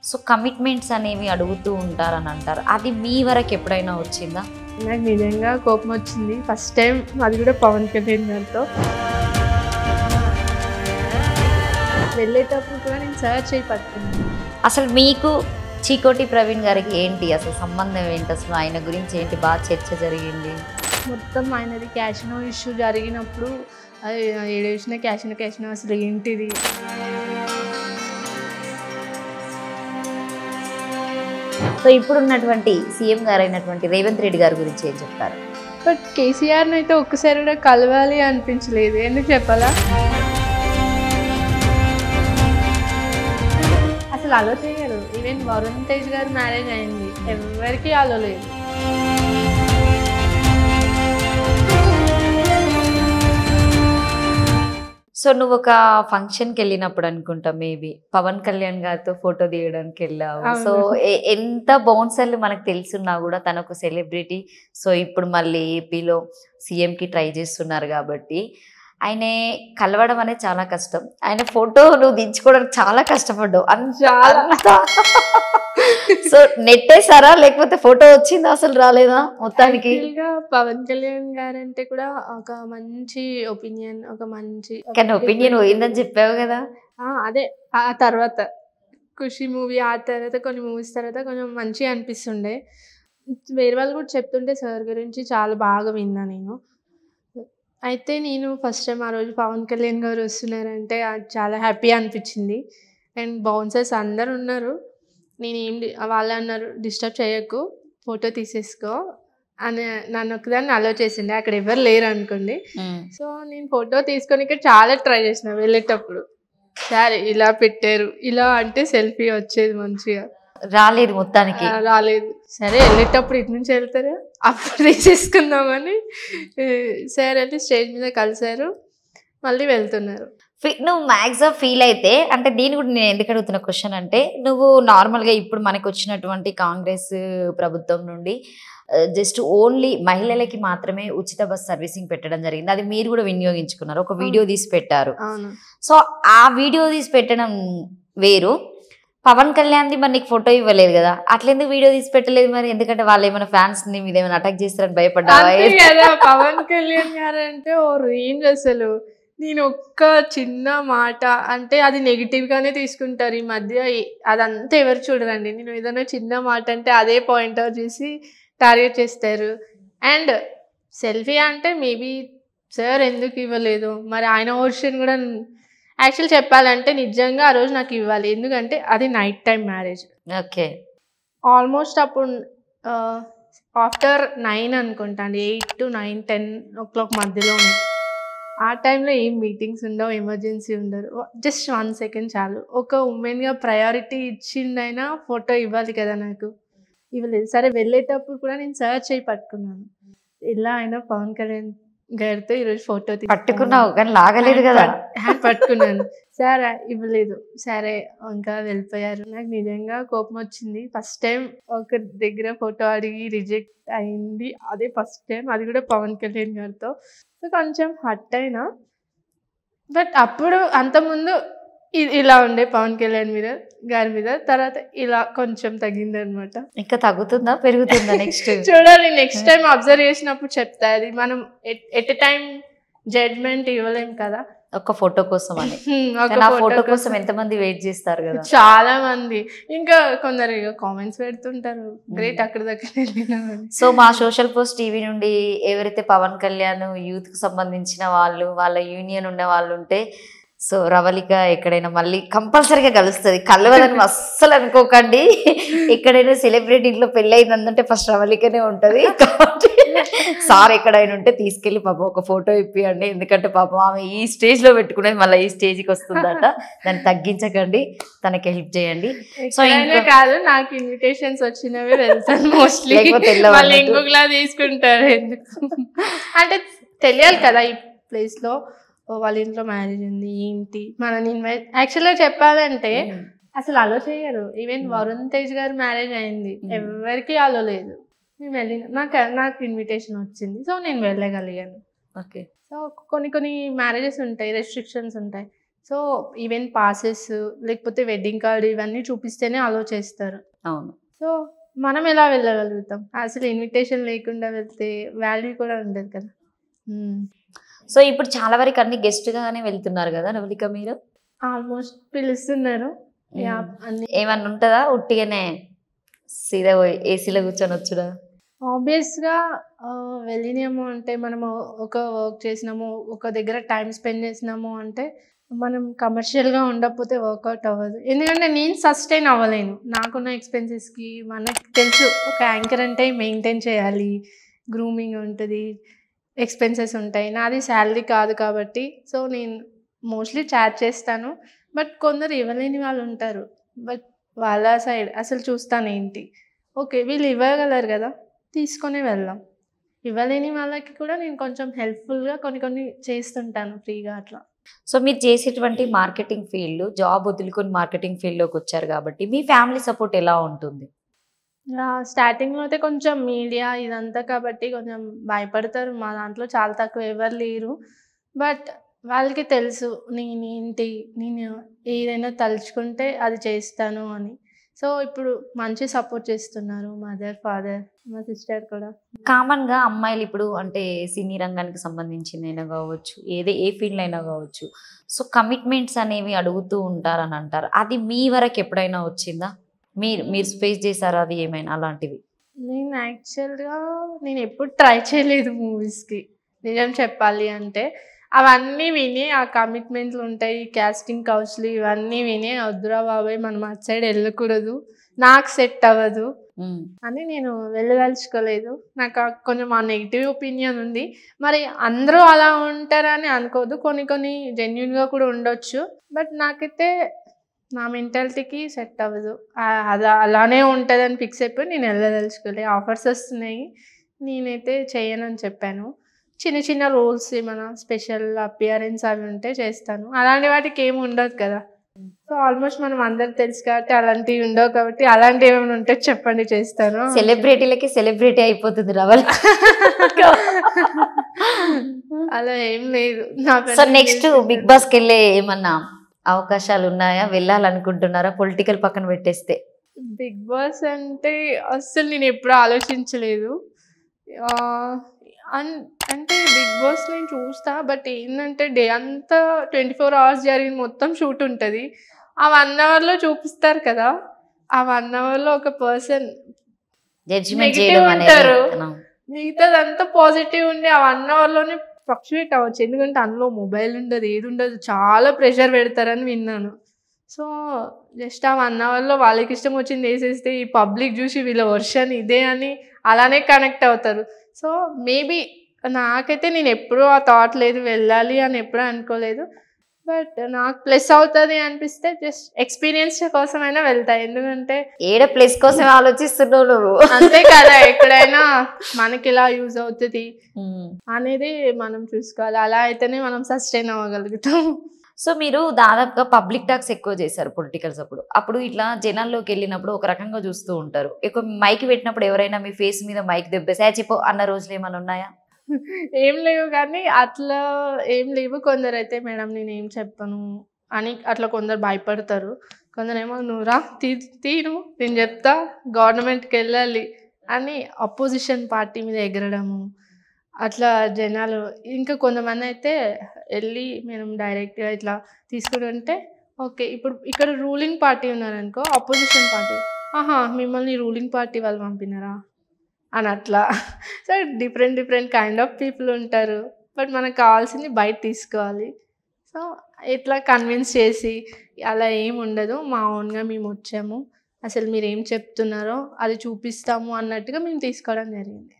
So commitments అనేవి అడుగుతూ ఉంటారని అంటారు. అది మీ వరకు ఎప్పుడైనా వచ్చిందా? నాకు నిజంగా కోపం వచ్చింది ఫస్ట్ టైం, అది కూడా పవన్ కళ్యాణ్ గారితో. వెళ్ళేటప్పుడు కూడా నేను సర్చ్ అయి పట్టుకున్నాను. అసలు మీకు చీకోటి ప్రవీణ్ గారికి ఏంటి అసలు సంబంధం ఏంటి? అసలు ఆయన గురించి ఏంటి బాగా చర్చ జరిగింది? మొత్తం ఆయనది క్యాషినో ఇష్యూ జరిగినప్పుడు అది ఏడేసిన క్యాషినో అసలు ఏంటిది. సో ఇప్పుడున్నటువంటి సీఎం గారు అయినటువంటి రేవంత్ రెడ్డి గారి గురించి ఏం చెప్తారు? బట్ కేసీఆర్ని అయితే ఒక్కసారి కూడా కలవాలి అనిపించలేదు. ఎందుకు చెప్పాలా? అసలు అలో చేయరు. ఈవెన్ వరుణ్ తేజ్ గారు మ్యారేజ్ అయింది, ఎవరికి అలో లేదు. సో నువ్వు ఒక ఫంక్షన్కి వెళ్ళినప్పుడు అనుకుంటా మేబీ పవన్ కళ్యాణ్ గారితో ఫోటో తీయడానికి వెళ్ళావు. సో ఎంత బౌన్సర్లు మనకు తెలుసున్నా కూడా తను ఒక సెలబ్రిటీ. సో ఇప్పుడు మళ్ళీ ఏపీలో సీఎంకి ట్రై చేస్తున్నారు కాబట్టి ఆయన కలవడం అనేది చాలా కష్టం. ఆయన ఫోటో నువ్వు దించుకోవడానికి చాలా కష్టపడ్డావు. అంతా సో నెట్టేసారా లేకపోతే ఫోటో వచ్చిందా అసలు రాలేదా మొత్తానికి? పవన్ కళ్యాణ్ గారు అంటే కూడా ఒక మంచి ఒపీనియన్, ఒక మంచి కానీ ఒపీనియన్ పోయిందని చెప్పావు కదా. అదే ఆ తర్వాత ఖుషి మూవీ, ఆ తర్వాత కొన్ని మూవీస్ తర్వాత కొంచెం మంచిగా అనిపిస్తుండే. వేరే వాళ్ళు కూడా చెప్తుంటే సార్ గురించి చాలా బాగా విన్నా నేను. అయితే నేను ఫస్ట్ టైం ఆ రోజు పవన్ కళ్యాణ్ గారు వస్తున్నారంటే అది చాలా హ్యాపీ అనిపించింది. అండ్ బౌన్సర్స్ అందరు ఉన్నారు. వాళ్ళు అన్నారు డిస్టర్బ్ చేయకు, ఫోటో తీసేసుకో అని నన్ను ఒకదాన్ని అలో చేసిండే. అక్కడ ఎవరు లేరు అనుకోండి. సో నేను ఫోటో తీసుకొని ఇక్కడ చాలా ట్రై చేసిన వెళ్ళేటప్పుడు. సరే ఇలా పెట్టారు, ఇలా అంటే సెల్ఫీ వచ్చేది మంచిగా. రాలేదు మొత్తానికి, రాలేదు. సరే వెళ్ళేటప్పుడు ఇటు నుంచి వెళ్తారు, అప్పుడు తీసేసుకుందామని సార్ వెళ్ళి స్టేజ్ మీద కలిసారు, మళ్ళీ వెళ్తున్నారు. నువ్వు మ్యాక్సిమం ఫీల్ అయితే అంటే దీని కూడా నేను ఎందుకు అడుగుతున్న క్వశ్చన్ అంటే, నువ్వు నార్మల్గా ఇప్పుడు మనకు వచ్చినటువంటి కాంగ్రెస్ ప్రభుత్వం నుండి జస్ట్ ఓన్లీ మహిళలకి మాత్రమే ఉచిత బస్ సర్వీసింగ్ పెట్టడం జరిగింది. అది మీరు కూడా వినియోగించుకున్నారు, ఒక వీడియో తీసి పెట్టారు. సో ఆ వీడియో తీసి పెట్టడం వేరు, పవన్ కళ్యాణ్ది మరి నీకు ఫోటో ఇవ్వలేదు కదా, అట్లెందుకు వీడియో తీసి పెట్టలేదు మరి? ఎందుకంటే వాళ్ళు ఏమైనా ఫ్యాన్స్ ని మీద ఏమైనా అటాక్ చేస్తారని భయపడ్డావా? పవన్ కళ్యాణ్ గారు అంటే ఓ రేంజ్. అసలు నేను ఒక్క చిన్న మాట అంటే అది నెగిటివ్ గానే తీసుకుంటారు ఈ మధ్య. అదంతా ఎవరు చూడరండి. నేను ఏదైనా చిన్న మాట అంటే అదే పాయింట్ అవుట్ చేసి టార్గెట్ చేస్తారు. అండ్ సెల్ఫీ అంటే మేబీ సార్ ఎందుకు ఇవ్వలేదు మరి, ఆయన వర్షన్ కూడా యాక్చువల్ చెప్పాలంటే నిజంగా ఆ రోజు నాకు ఇవ్వాలి. ఎందుకంటే అది night time marriage. Okay, almost అప్పుడు ఆఫ్టర్ 9 అనుకుంటా అండి, 8 to 9, 10 o'clock మధ్యలో. ఆ టైంలో ఏం మీటింగ్స్ ఉండవు, ఎమర్జెన్సీ ఉండరు. జస్ట్ 1 సెకండ్ చాలు. ఒక ఉమెన్గా ప్రయారిటీ ఇచ్చిండైనా ఫోటో ఇవ్వాలి కదా, నాకు ఇవ్వలేదు. సరే వెళ్ళేటప్పుడు కూడా నేను సర్చ్ అయి పట్టుకున్నాను, ఇలా అయినా పవన్ కళ్యాణ్ గారితో ఈరోజు ఫోటో పట్టుకున్నావు కానీ లాగలేదు కదా. హ్యాండ్ పట్టుకున్నాను, సరే ఇవ్వలేదు. సరే ఇంకా వెళ్ళిపోయారు. నాకు నిజంగా కోపం వచ్చింది. ఫస్ట్ టైం ఒక దగ్గర ఫోటో అడిగి రిజెక్ట్ అయింది, అదే ఫస్ట్ టైం, అది కూడా పవన్ కళ్యాణ్ గారితో. సో కొంచెం హర్ట్ అయినా. బట్ అప్పుడు అంతకుముందు ఇలా ఉండే పవన్ కళ్యాణ్ గారి మీద, తర్వాత ఇలా కొంచెం తగ్గిందనమాట. ఇంకా తగ్గుతుందా పెరుగుతుందా నెక్స్ట్? చూడాలి, నెక్స్ట్ టైం అబ్జర్వ్ చేసినప్పుడు చెప్తా. అది మనం ఎట్ టైం జడ్జ్మెంట్ ఇవ్వలేం కదా, ఒక ఫోటో కోసం అని. ఫోటో కోసం ఎంతమంది వెయిట్ చేస్తారు కదా, చాలా మంది. ఇంకా కొందరు కామెంట్స్ పెడుతుంటారు, గ్రేట్ అక్కడ దగ్గర వెళ్ళినామని. సో మా సోషల్ పోస్ట్ టీవీ నుండి ఎవరైతే పవన్ కళ్యాణ్ యూత్ కు సంబంధించిన వాళ్ళు, వాళ్ళ యూనియన్ ఉన్న వాళ్ళు ఉంటే, సో రవళిక ఎక్కడైనా మళ్ళీ కంపల్సరీగా కలుస్తుంది, కలవదని అస్సలు అనుకోకండి. ఎక్కడైనా సెలబ్రిటీ ఇంట్లో పెళ్ళి అయిందంటే ఫస్ట్ రవళికనే ఉంటుంది. కాబట్టి సార్ ఎక్కడైనా ఉంటే తీసుకెళ్ళి పాపం ఒక ఫోటో ఇప్పియండి. ఎందుకంటే పాపం ఆమె ఈ స్టేజ్ లో పెట్టుకునేది మళ్ళీ ఈ స్టేజ్కి వస్తుందట. దాన్ని తగ్గించకండి, తనకి హెల్ప్ చేయండి. సో ఇంకా కాదు, నాకు ఇన్విటేషన్స్ వచ్చినవి వెళ్తాను మోస్ట్లీ, ఇంకొకలా తీసుకుంటారు. ఎందుకు అంటే తెలియాలి కదా ఈ ప్లేస్ లో వాళ్ళ ఇంట్లో మ్యారేజ్ ఉంది ఏంటి, మనని యాక్చువల్గా చెప్పాలంటే అసలు అలో చేయరు. ఈవెన్ వరుణ్ తేజ్ గారు మ్యారేజ్ అయింది, ఎవరికి అలో లేదు. నేను వెళ్ళిన, నాకు ఇన్విటేషన్ వచ్చింది, సో నేను వెళ్ళగలిగాను. ఓకే. సో కొన్ని మ్యారేజెస్ ఉంటాయి, రెస్ట్రిక్షన్స్ ఉంటాయి. సో ఈవెంట్ పాసెస్ లేకపోతే వెడ్డింగ్ కార్డు ఇవన్నీ చూపిస్తేనే అలో చేస్తారు. అవును. సో మనం ఎలా వెళ్ళగలుగుతాం? అసలు ఇన్విటేషన్ లేకుండా వెళ్తే వాల్యూ కూడా ఉండదు కదా. సో ఇప్పుడు చాలా వరకు అన్ని గెస్ట్ గానే వెళ్తున్నారు కదా రవళిక మీరు? ఆల్మోస్ట్ పిలుస్తున్నారు. ఏమన్నా ఉంటుందా ఉట్టిగానే సీదా ఏసీలో కూర్చొని వచ్చుడా? ఆబ్వియస్గా వెళ్ళినాము అంటే మనము ఒక వర్క్ చేసినాము, ఒక దగ్గర టైం స్పెండ్ చేసినాము అంటే మనం కమర్షియల్గా ఉండకపోతే వర్కౌట్ అవ్వదు. ఎందుకంటే నేను సస్టైన్ అవ్వలేను నాకున్న ఎక్స్పెన్సెస్కి. మనకు తెలుసు ఒక యాంకర్ అంటే మెయింటైన్ చేయాలి, గ్రూమింగ్ ఉంటుంది, ఎక్స్పెన్సెస్ ఉంటాయి. నాది శాలరీ కాదు కాబట్టి సో నేను మోస్ట్లీ చార్జ్ చేస్తాను. బట్ కొందరు ఇవ్వలేని వాళ్ళు ఉంటారు. బట్ వాళ్ళ సైడ్ అసలు చూస్తాను ఏంటి, ఓకే వీళ్ళు ఇవ్వగలరు కదా తీసుకొని వెళ్దాం. ఇవ్వలేని వాళ్ళకి కూడా నేను కొంచెం హెల్ప్ఫుల్గా కొన్ని చేస్తుంటాను ఫ్రీగా అట్లా. సో మీరు చేసేటువంటి మార్కెటింగ్ ఫీల్డ్ జాబ్ వదులుకొని మార్కెటింగ్ ఫీల్డ్లోకి వచ్చారు కాబట్టి మీ ఫ్యామిలీ సపోర్ట్ ఎలా ఉంటుంది? స్టార్టింగ్లో అయితే కొంచెం మీడియా ఇదంతా కాబట్టి కొంచెం భయపడతారు. మా దాంట్లో చాలా తక్కువ ఎవరు లేరు. బట్ వాళ్ళకి తెలుసు నేనేంటి, నేను ఏదైనా తలుచుకుంటే అది చేస్తాను అని. సో ఇప్పుడు మంచి సపోర్ట్ చేస్తున్నారు మదర్, ఫాదర్, మా సిస్టర్ కూడా. కామన్గా అమ్మాయిలు ఇప్పుడు అంటే సినీ రంగానికి సంబంధించిందైనా కావచ్చు, ఏ ఫీల్డ్ అయినా కావచ్చు, సో కమిట్మెంట్స్ అనేవి అడుగుతూ ఉంటారని అంటారు. అది మీ వరకు ఎప్పుడైనా వచ్చిందా? మీరు స్పేస్ చేశారా అది ఏమైనా అలాంటివి? నేను యాక్చువల్గా నేను ఎప్పుడు ట్రై చేయలేదు మూవీస్కి నిజం చెప్పాలి అంటే. అవన్నీ విని ఆ కమిట్మెంట్లు ఉంటాయి, క్యాస్టింగ్ కౌచ్లు ఇవన్నీ విని వద్దురా బాబాయ్ మనం అటు సైడ్ వెళ్ళకూడదు, నాకు సెట్ అవ్వదు అని నేను వెళ్ళదలుచుకోలేదు. నాకు కొంచెం ఆ నెగిటివ్ ఒపీనియన్ ఉంది. మరి అందరూ అలా ఉంటారని అనుకోదు, కొన్ని జెన్యున్గా కూడా ఉండొచ్చు. బట్ నాకైతే నా మెంటాలిటీకి సెట్ అవ్వదు. అలానే ఉంటుందని ఫిక్స్ అయిపోయి నేను వెళ్ళదలుచుకోలేదు. ఆఫర్స్ వస్తున్నాయి, నేనైతే చేయనని చెప్పాను. చిన్న రోల్స్ ఏమైనా స్పెషల్ అపియరెన్స్ అవి ఉంటే చేస్తాను. అలాంటి వాటికి ఏమి ఉండదు కదా. సో ఆల్మోస్ట్ మనం అందరికి తెలుసు కాబట్టి అలాంటివి ఉండవు. కాబట్టి అలాంటివి ఏమైనా ఉంటే చెప్పండి చేస్తాను. సెలబ్రిటీలకి సెలబ్రిటీ అయిపోతుంది రవల్. అలా ఏం లేదు. సో నెక్స్ట్ బిగ్ బాస్కి వెళ్ళే ఏమన్నా అవకాశాలు ఉన్నాయా? వెళ్ళాలనుకుంటున్నారా? పొలిటికల్ పక్కన పెట్టేస్తే బిగ్ బాస్ అంటే అస్సలు నేను ఎప్పుడు ఆలోచించలేదు. అంటే బిగ్ బాస్ నేను చూస్తా. బట్ ఏంటంటే డే అంతా 24 hours జరిగిన మొత్తం షూట్ ఉంటుంది. ఆ 1 hourలో చూపిస్తారు కదా. ఆ 1 hourలో ఒక పర్సన్ నెగిటివ్ ఉంటారు, మిగతాదంతా పాజిటివ్ ఉండి ఆ 1 hourలోనే ఫ్లక్చువేట్ అవ్వచ్చు. ఎందుకంటే అందులో మొబైల్ ఉండదు, ఏది ఉండదు, చాలా ప్రెషర్ పెడతారని విన్నాను. సో జస్ట్ ఆ 1 hourలో వాళ్ళకి ఇష్టం వచ్చింది వేసేస్తే ఈ పబ్లిక్ చూసి వీళ్ళ వర్షన్ ఇదే అని అలానే కనెక్ట్ అవుతారు. సో మేబీ నాకైతే నేను ఎప్పుడూ ఆ థాట్ లేదు, వెళ్ళాలి అని ఎప్పుడూ అనుకోలేదు. బట్ నాకు ప్లస్ అవుతుంది అనిపిస్తే జస్ట్ ఎక్స్పీరియన్స్ కోసమైనా వెళ్తా. ఎందుకంటే ఏడ ప్లస్ కోసం ఆలోచిస్తున్నావు నువ్వు, అంతే కదా. ఎక్కడైనా మనకి ఇలా యూజ్ అవుతుంది అనేది మనం చూసుకోవాలి. అలా అయితేనే మనం సస్టైన్ అవ్వగలుగుతాం. సో మీరు దాదాపుగా పబ్లిక్ టాక్స్ ఎక్కువ చేశారు పొలిటికల్స్ అప్పుడు ఇట్లా జనాల్లోకి వెళ్ళినప్పుడు ఒక రకంగా చూస్తూ ఉంటారు. ఎక్కువ మైక్ పెట్టినప్పుడు ఎవరైనా మీ ఫేస్ మీద మైక్ దెబ్బేసా చెప్పు అన్న రోజులు ఏమైనా ఉన్నాయా? ఏం లేవు, కానీ అట్లా ఏం లేవు. కొందరు అయితే మేడం నేను ఏం చెప్పను అని అట్లా కొందరు భయపడతారు. కొందరేమో నువ్వురా తీను నేను చెప్తా గవర్నమెంట్కి వెళ్ళాలి అని అపోజిషన్ పార్టీ మీద ఎగరడము అట్లా జనాలు. ఇంకా కొంతమంది అయితే వెళ్ళి మేము డైరెక్ట్గా ఇట్లా తీసుకుంటుంటే ఓకే ఇప్పుడు ఇక్కడ రూలింగ్ పార్టీ ఉన్నారనుకో, అపోజిషన్ పార్టీ మిమ్మల్ని రూలింగ్ పార్టీ వాళ్ళు పంపినారా అని అట్లా. So different kind of people ఉంటారు. బట్ మనకు కావాల్సింది బయట తీసుకోవాలి. సో ఇట్లా కన్విన్స్ చేసి అలా ఏం ఉండదు, మా ఓన్గా మేము వచ్చాము, అసలు మీరు ఏం చెప్తున్నారో అది చూపిస్తాము అన్నట్టుగా మేము తీసుకోవడం జరిగింది.